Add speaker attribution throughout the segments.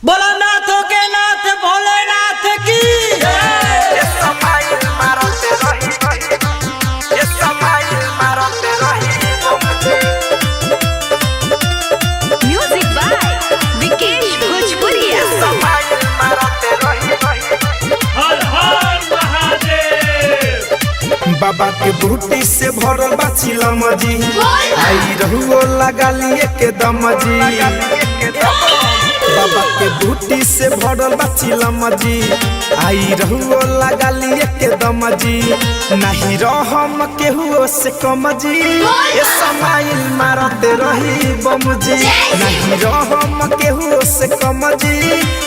Speaker 1: बोलो नाथों के नाथ भोलेनाथ की
Speaker 2: म्यूजिक बाय विकेश भोजपुरिया।
Speaker 3: हर हर महादेव।
Speaker 4: बाबा के बूटी से भरल बाचिलम जी आई रहुओ लगा लिए के दम जी। बाबा के बूटी से भरल बाचिलम जी आई रहुओ लगा लिए के दम जी। नहीं रहम केहुओ से कम जी ये समाइल मारते रही बम जी। नहीं रहम केहुओ से कम जी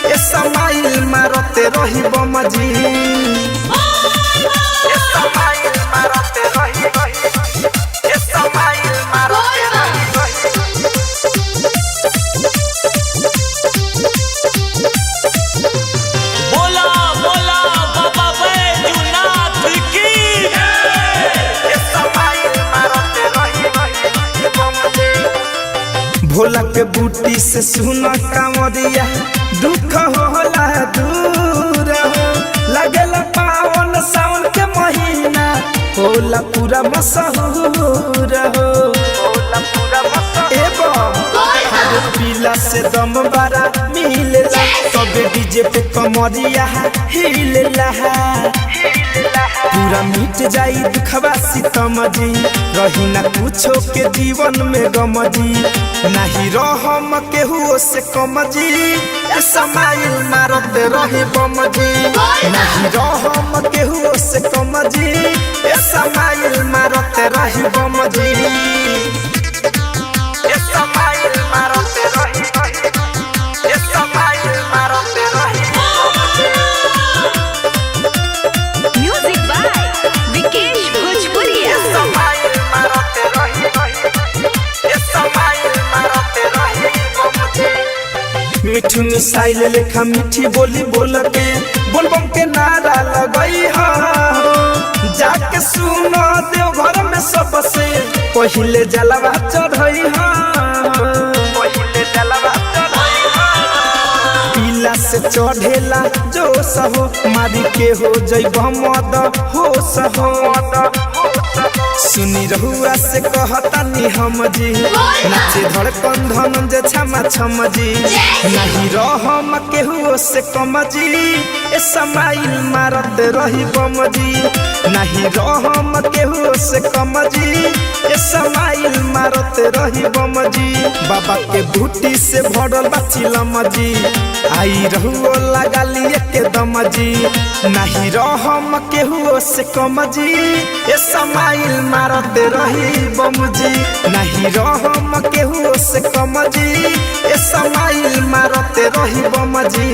Speaker 4: ये समाइल मारते रही बम जी।
Speaker 3: बोला बोला बाबा बैजूनाथ की
Speaker 4: भोला के बूटी से सुना कांवरिया दुख होला दूर हो। लगेला पावन सावन के महीना होला पूरा मशहूर हो। पीला से दम बड़ा मिलेला तबे डीजे पे कमरिया हिलेला। पूरा मिट जाई दुखवा सितम जी रही ना कुछो के जीवन में गम जी। नहीं रहम केहुओ से कम जी ये समाइल मारते रही बम जी। नहीं रहम केहुओ से कम जी ये समाइल मारते रही बम जी।
Speaker 2: म्यूजिक बाय विकेश भोजपुरिया।
Speaker 4: मिठू मिसाइल लेखा मीठी बोली बोल के बोलबम के नारा लगई हा। जाके सुनो देव घर में सबसे पहिले जलवा चढ़ई हा। पीला से चढ़ेला जो सहो मारी के हो जइब मद हो सहो। सुनी रहुआ से कहतानी हम जी नाचे धड़कन धन जे छमा छम जी। नहीं रहम केहुओ से कम जी ए समाइल मारते रही बम जी। नहीं रहम केहुओ से कम जी ए समाइल मारते रही बम जी। बाबा के बूटी से भरल बाचिलम जी आई रहुओ लगा लिए के दम जी। नहीं रहम केहुओ से कम जी ए समाइल मारते रही बम जी। नहीं रहम केहुओ से कम जी ए समाइल मारते रही बम जी।